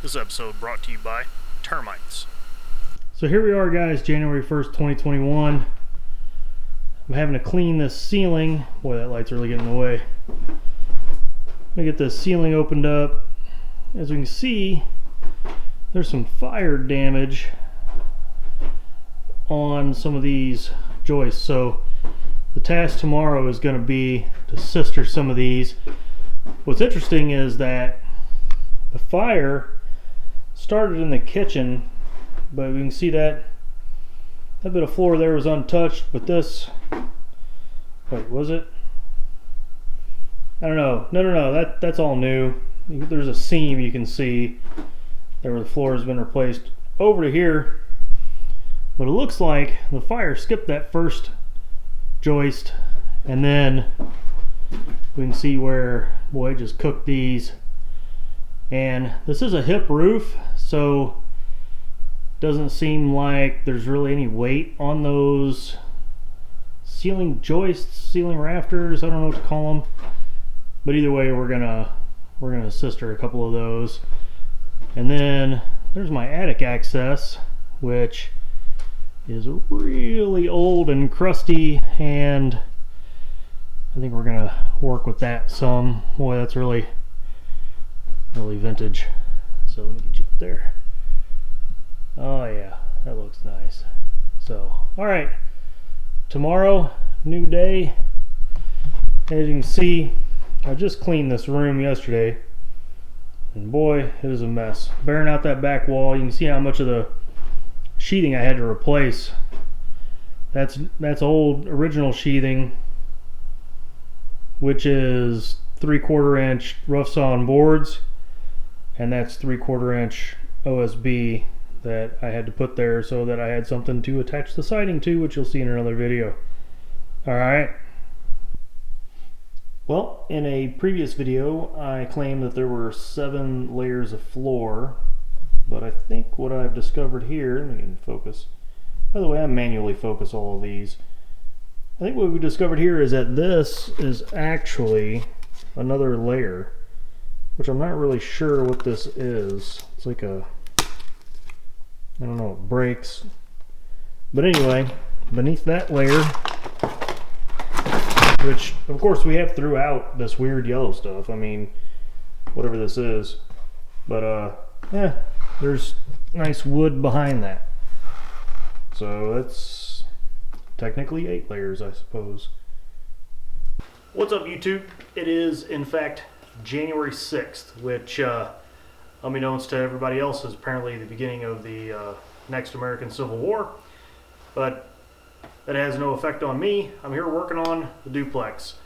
This episode brought to you by termites. So here we are, guys, January 1st, 2021. I'm having to clean this ceiling. Boy, that light's really getting in the way. Let me get this ceiling opened up. As we can see, there's some fire damage on some of these joists. So the task tomorrow is going to be to sister some of these. What's interesting is that the fire started in the kitchen, but we can see that bit of floor there was untouched, but this, wait, was it? I don't know. No, that's all new. There's a seam you can see there where the floor has been replaced over to here, but it looks like the fire skipped that first joist, and then we can see where, boy, it just cooked these. And this is a hip roof, so it doesn't seem like there's really any weight on those ceiling joists, ceiling rafters, I don't know what to call them. But either way, we're gonna sister a couple of those. And then there's my attic access, which is really old and crusty, and I think we're gonna work with that some. Boy, that's really vintage. So let me get you up there. Oh yeah, that looks nice. So, alright, tomorrow, new day. As you can see, I just cleaned this room yesterday, and boy, it is a mess. Bearing out that back wall, you can see how much of the sheathing I had to replace. That's old original sheathing, which is 3/4 inch rough sawn boards, and that's 3/4 inch OSB that I had to put there so that I had something to attach the siding to, which you'll see in another video. Alright. Well, in a previous video, I claimed that there were 7 layers of floor, but I think what I've discovered here, let me get in focus. By the way, I manually focus all of these. I think what we discovered here is that this is actually another layer, which I'm not really sure what this is. It's like a, I don't know, it breaks. But anyway, beneath that layer, which of course we have throughout this weird yellow stuff, I mean, whatever this is, but yeah, there's nice wood behind that. So that's technically 8 layers, I suppose. What's up, YouTube? It is in fact January 6th, which unbeknownst to everybody else is apparently the beginning of the next American Civil War, but that has no effect on me. I'm here working on the duplex.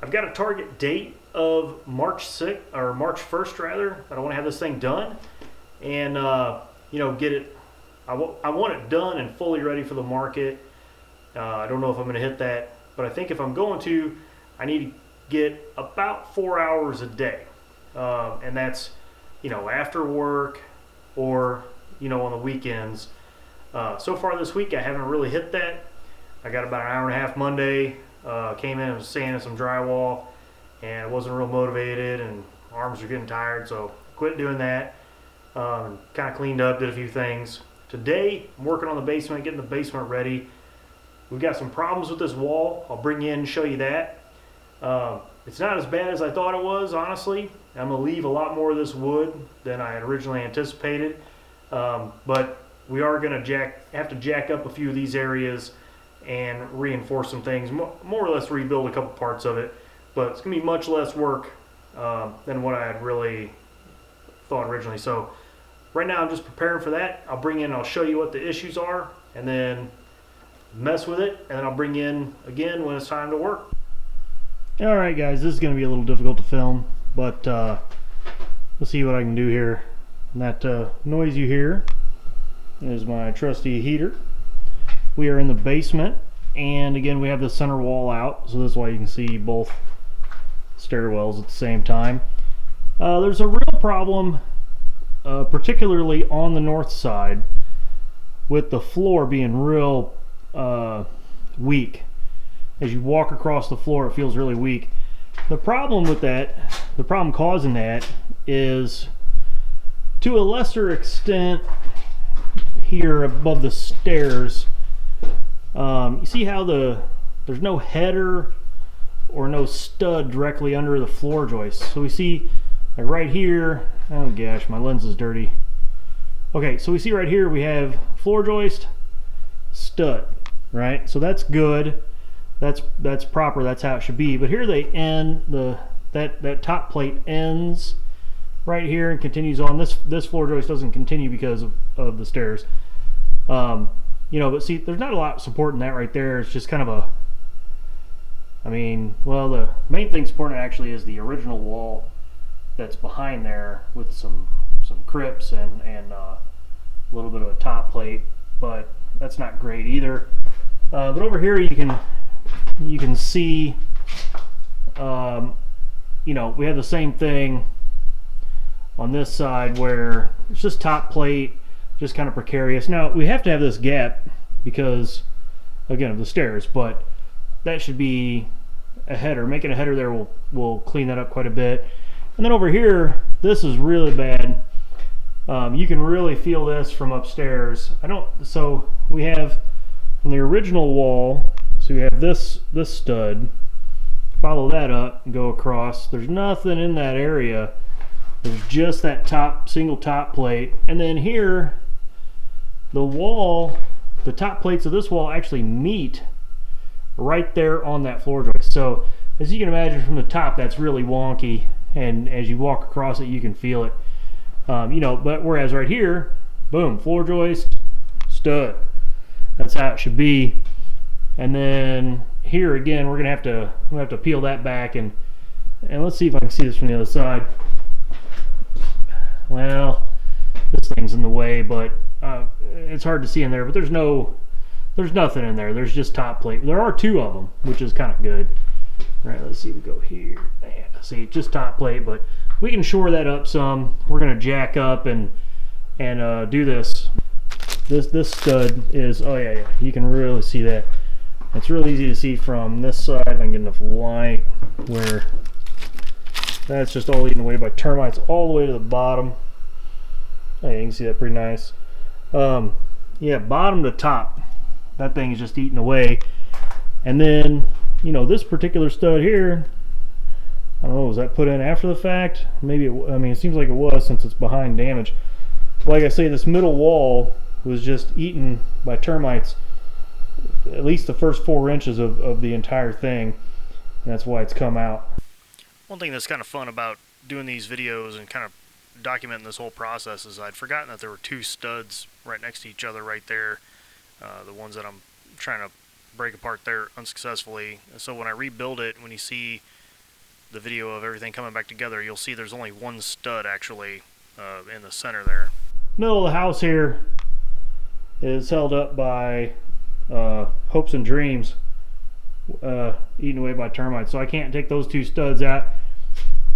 I've got a target date of March 6th, or March 1st rather, that I want to have this thing done, and you know, get it, I want it done and fully ready for the market. I don't know if I'm going to hit that, but I think if I'm going to, I need to get about 4 hours a day, and that's, you know, after work or, you know, on the weekends. So far this week I haven't really hit that. I got about an hour and a half Monday, came in and was sanding some drywall, and I wasn't real motivated and arms are getting tired, so quit doing that. Kind of cleaned up, did a few things. Today I'm working on the basement, getting the basement ready. We've got some problems with this wall. I'll bring you in and show you that. It's not as bad as I thought it was, honestly. I'm going to leave a lot more of this wood than I had originally anticipated. But we are going to have to jack up a few of these areas and reinforce some things, more or less rebuild a couple parts of it. But it's going to be much less work than what I had really thought originally. So right now I'm just preparing for that. I'll bring in, I'll show you what the issues are, and then mess with it, and then I'll bring you in again when it's time to work. Alright guys, this is going to be a little difficult to film, but we'll see what I can do here. And that noise you hear is my trusty heater. We are in the basement, and again we have the center wall out, so that's why you can see both stairwells at the same time. There's a real problem, particularly on the north side, with the floor being real weak. As you walk across the floor, it feels really weak. The problem with that, the problem causing that, is to a lesser extent here above the stairs. You see how there's no header or no stud directly under the floor joist. So we see like right here, oh gosh, my lens is dirty. Okay, so we see right here we have floor joist, stud, right? So that's good. That's proper. That's how it should be. But here they end that top plate ends right here and continues on. This floor joist doesn't continue because of the stairs. You know, but see, there's not a lot supporting that right there. It's just kind of a, I mean, well, the main thing supporting it actually is the original wall that's behind there with some crypts and a little bit of a top plate, but that's not great either. But over here you can see, you know, we have the same thing on this side where it's just top plate, just kind of precarious. Now we have to have this gap because, again, of the stairs, but that should be a header. Making a header there will clean that up quite a bit. And then over here, this is really bad. You can really feel this from upstairs. So we have on the original wall, so we have this stud, follow that up and go across. There's nothing in that area. There's just that single top plate. And then here, the wall, the top plates of this wall actually meet right there on that floor joist. So as you can imagine from the top, that's really wonky. And as you walk across it, you can feel it. You know, but whereas right here, boom, floor joist, stud. That's how it should be. And then here again, I'm gonna have to peel that back and let's see if I can see this from the other side. Well, this thing's in the way, but it's hard to see in there. But there's nothing in there. There's just top plate. There are two of them, which is kind of good. All right, let's see. We go here. Man, see, just top plate, but we can shore that up some. We're gonna jack up and do this. This stud is, oh yeah, you can really see that. It's real easy to see from this side. If I can get enough light where that's just all eaten away by termites all the way to the bottom. Oh, yeah, you can see that pretty nice. Yeah, bottom to top, that thing is just eaten away. And then, you know, this particular stud here, I don't know, was that put in after the fact? Maybe, I mean, it seems like it was since it's behind damage. Like I say, this middle wall was just eaten by termites at least the first 4 inches of the entire thing, and that's why it's come out. One thing that's kind of fun about doing these videos and kind of documenting this whole process is I'd forgotten that there were 2 studs right next to each other right there, the ones that I'm trying to break apart there unsuccessfully. So when I rebuild it, when you see the video of everything coming back together, you'll see there's only 1 stud actually in the center there. Middle of the house here is held up by hopes and dreams, eaten away by termites. So I can't take those 2 studs out.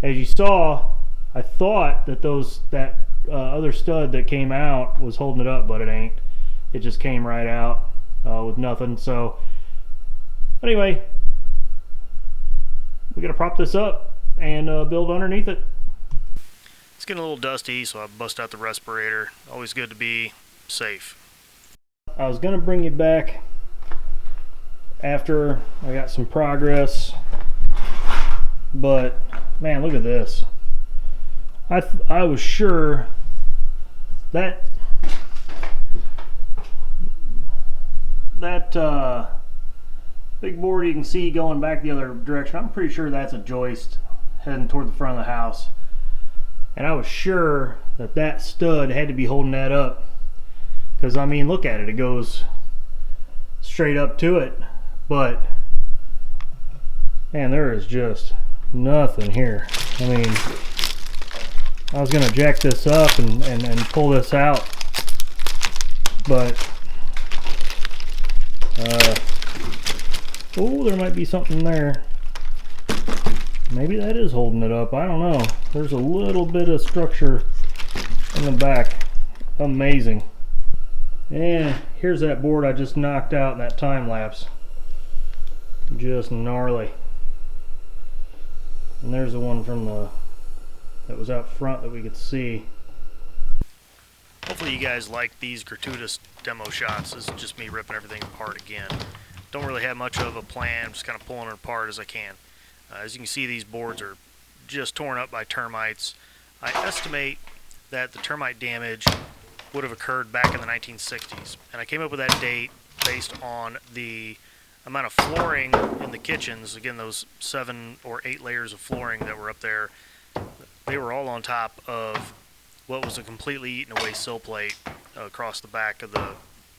As you saw, I thought that that other stud that came out was holding it up, but it ain't. It just came right out with nothing. So anyway, we gotta prop this up and build underneath it. It's getting a little dusty, so I bust out the respirator. Always good to be safe. I was gonna bring you back after I got some progress, but man, look at this. I was sure that big board you can see going back the other direction, I'm pretty sure that's a joist heading toward the front of the house. And I was sure that stud had to be holding that up. Because, I mean, look at it. It goes straight up to it. But, man, there is just nothing here. I mean, I was going to jack this up and pull this out. But, oh, there might be something there. Maybe that is holding it up. I don't know. There's a little bit of structure in the back. Amazing. And here's that board I just knocked out in that time lapse. Just gnarly. And there's the one from that was out front that we could see. hopefully you guys like these gratuitous demo shots. This is just me ripping everything apart again. Don't really have much of a plan, I'm just kind of pulling it apart as I can. As you can see, these boards are just torn up by termites. I estimate that the termite damage would have occurred back in the 1960s, and I came up with that date based on the amount of flooring in the kitchens. Again, those 7 or 8 layers of flooring that were up there, they were all on top of what was a completely eaten away sill plate across the back of the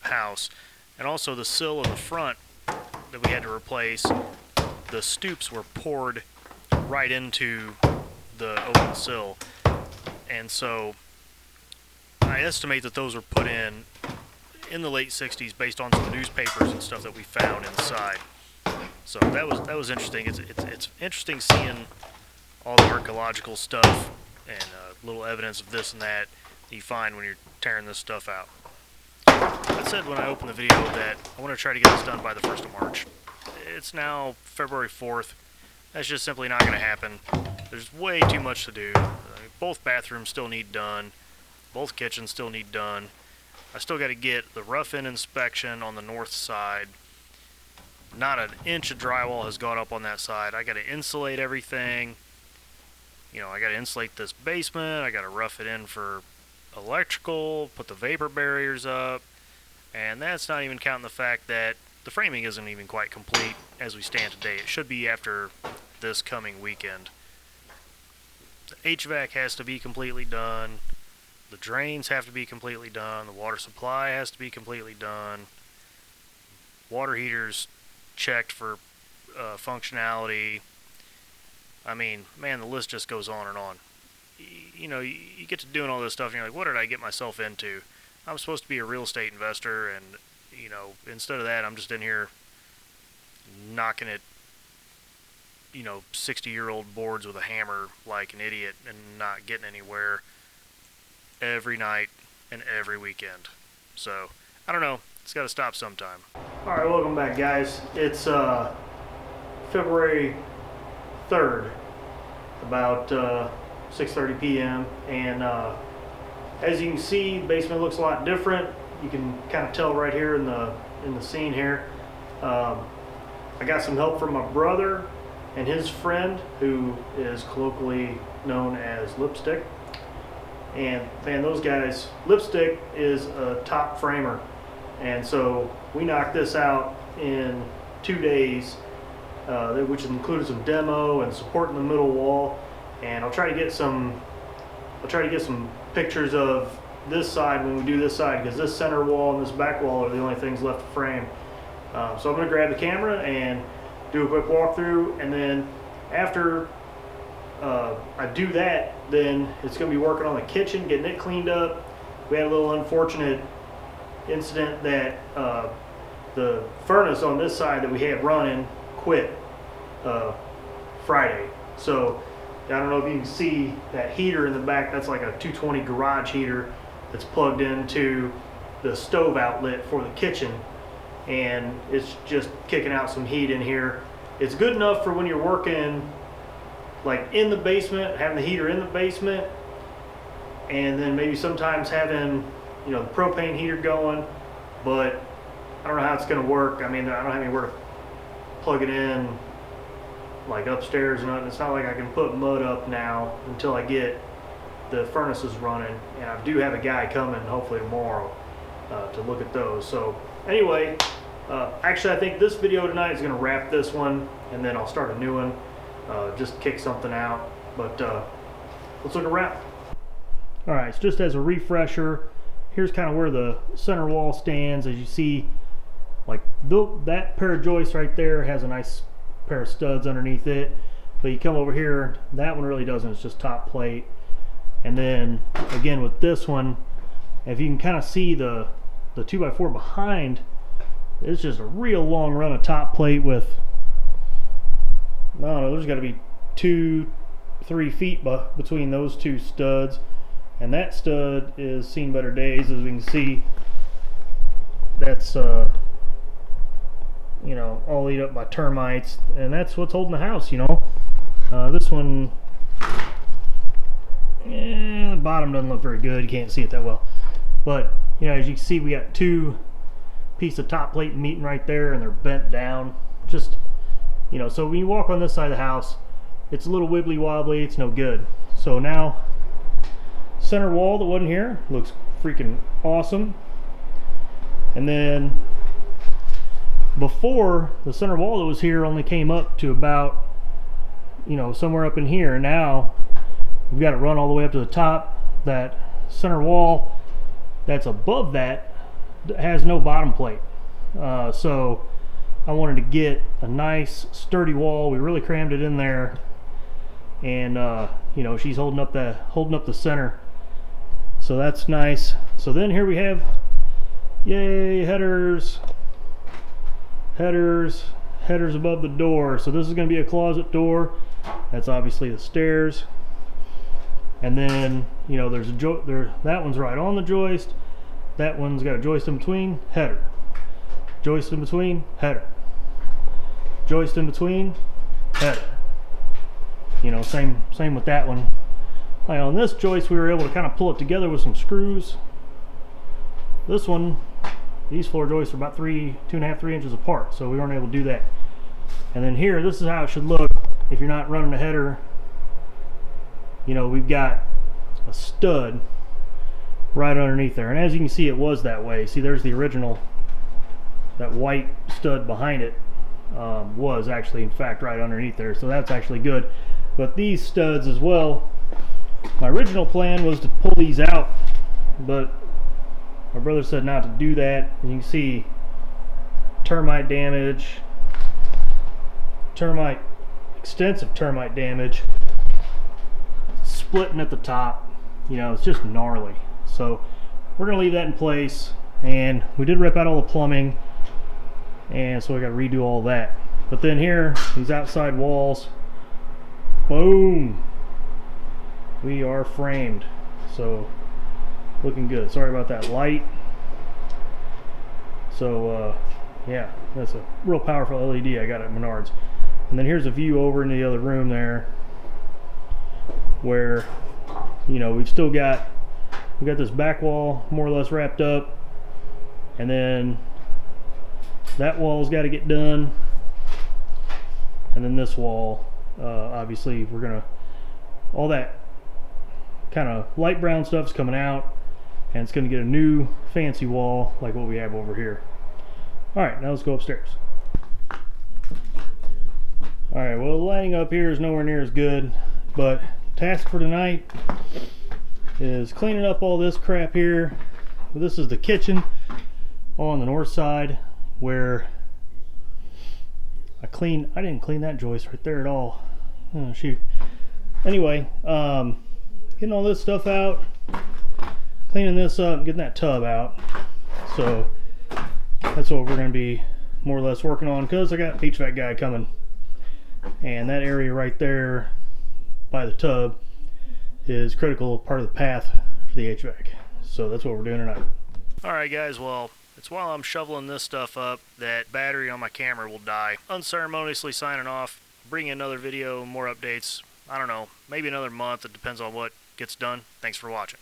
house, and also the sill in the front that we had to replace. The stoops were poured right into the open sill, and so I estimate that those were put in the late 60s based on some newspapers and stuff that we found inside. So that was interesting. It's interesting seeing all the archaeological stuff and little evidence of this and that you find when you're tearing this stuff out. I said when I opened the video that I want to try to get this done by the 1st of March. It's now February 4th. That's just simply not going to happen. There's way too much to do. Both bathrooms still need done. Both kitchens still need done. I still got to get the rough-in inspection on the north side. Not an inch of drywall has gone up on that side. I got to insulate everything. You know, I got to insulate this basement. I got to rough it in for electrical, put the vapor barriers up, and that's not even counting the fact that the framing isn't even quite complete as we stand today. It should be after this coming weekend. The HVAC has to be completely done. The drains have to be completely done. The water supply has to be completely done. Water heaters checked for functionality. I mean, man, the list just goes on and on. You know, you get to doing all this stuff and you're like, what did I get myself into? I'm supposed to be a real estate investor, and, you know, instead of that, I'm just in here knocking at, 60-year-old boards with a hammer like an idiot and not getting anywhere every night and every weekend. So, I don't know. It's got to stop sometime. Alright, welcome back, guys. It's February 3rd, about 6:30 p.m. and as you can see, the basement looks a lot different. You can kind of tell right here in the scene here. I got some help from my brother and his friend, who is colloquially known as Lipstick. And man, those guys, Lipstick is a top framer, and so we knocked this out in 2 days, which included some demo and support in the middle wall. And I'll try to get some pictures of this side when we do this side, because this center wall and this back wall are the only things left to frame. So I'm going to grab the camera and do a quick walkthrough, and then after I do that, then it's going to be working on the kitchen, getting it cleaned up. We had a little unfortunate incident that the furnace on this side that we had running quit Friday. So I don't know if you can see that heater in the back. That's like a 220 garage heater that's plugged into the stove outlet for the kitchen, and it's just kicking out some heat in here. It's good enough for when you're working like in the basement, having the heater in the basement, and then maybe sometimes having, the propane heater going, but I don't know how it's going to work. I mean, I don't have anywhere to plug it in, like upstairs or nothing. It's not like I can put mud up now until I get the furnaces running, and I do have a guy coming hopefully tomorrow to look at those. So anyway, actually I think this video tonight is going to wrap this one, and then I'll start a new one, just kick something out. But let's look around. Alright, so just as a refresher, here's kind of where the center wall stands. As you see, like that pair of joists right there has a nice pair of studs underneath it, but you come over here, that one really doesn't. It's just top plate. And then again with this one, if you can kind of see the 2x4 behind, it's just a real long run of top plate with, I don't know, there's got to be 2-3 feet between those two studs, and that stud is seen better days. As we can see, that's all eat up by termites, and that's what's holding the house. This one, the bottom doesn't look very good. You can't see it that well. But you know, as you can see, we got two pieces of top plate meeting right there, and they're bent down. Just, you know, so when you walk on this side of the house, it's a little wibbly wobbly. It's no good. So now, center wall that wasn't here looks freaking awesome. And then before, the center wall that was here only came up to about, you know, somewhere up in here. Now we've got it run all the way up to the top. That center wall that's above that has no bottom plate. So I wanted to get a nice sturdy wall. We really crammed it in there, and you know, she's holding up the center, so that's nice. So then here we have, yay, headers above the door. So this is going to be a closet door. That's obviously the stairs. And then, you know, there's a joist there. That one's right on the joist. That one's got a joist in between, header. Joist in between, header. Joist in between, header. You know, same with that one. Like on this joist, we were able to kind of pull it together with some screws. This one, these floor joists are about 2.5, 3 inches apart, so we weren't able to do that. And then here, this is how it should look if you're not running a header. You know, we've got a stud right underneath there, and as you can see, it was that way. See, there's the original, that white stud behind it was actually in fact right underneath there, so that's actually good. But these studs as well, my original plan was to pull these out, but my brother said not to do that. As you can see, termite damage, extensive termite damage, splitting at the top. You know, it's just gnarly. So we're gonna leave that in place, and we did rip out all the plumbing, and so we got to redo all that. But then here, these outside walls, boom, we are framed. So looking good. Sorry about that light. So yeah, that's a real powerful LED I got at Menards. And then here's a view over in the other room there, where, you know, we got this back wall more or less wrapped up, and then that wall's got to get done, and then this wall, obviously we're gonna, all that kind of light brown stuff's coming out, and it's gonna get a new fancy wall like what we have over here. All right, now let's go upstairs. All right, well, the lighting up here is nowhere near as good, but task for tonight is cleaning up all this crap here. This is the kitchen on the north side, where I didn't clean that joist right there at all. Oh shoot. Anyway, getting all this stuff out, cleaning this up, getting that tub out. So that's what we're going to be more or less working on, because I got HVAC guy coming, and that area right there by the tub is critical part of the path for the HVAC. So that's what we're doing tonight. Alright guys, well, it's while I'm shoveling this stuff up that battery on my camera will die. Unceremoniously signing off, bring you another video, more updates, I don't know, maybe another month. It depends on what gets done. Thanks for watching.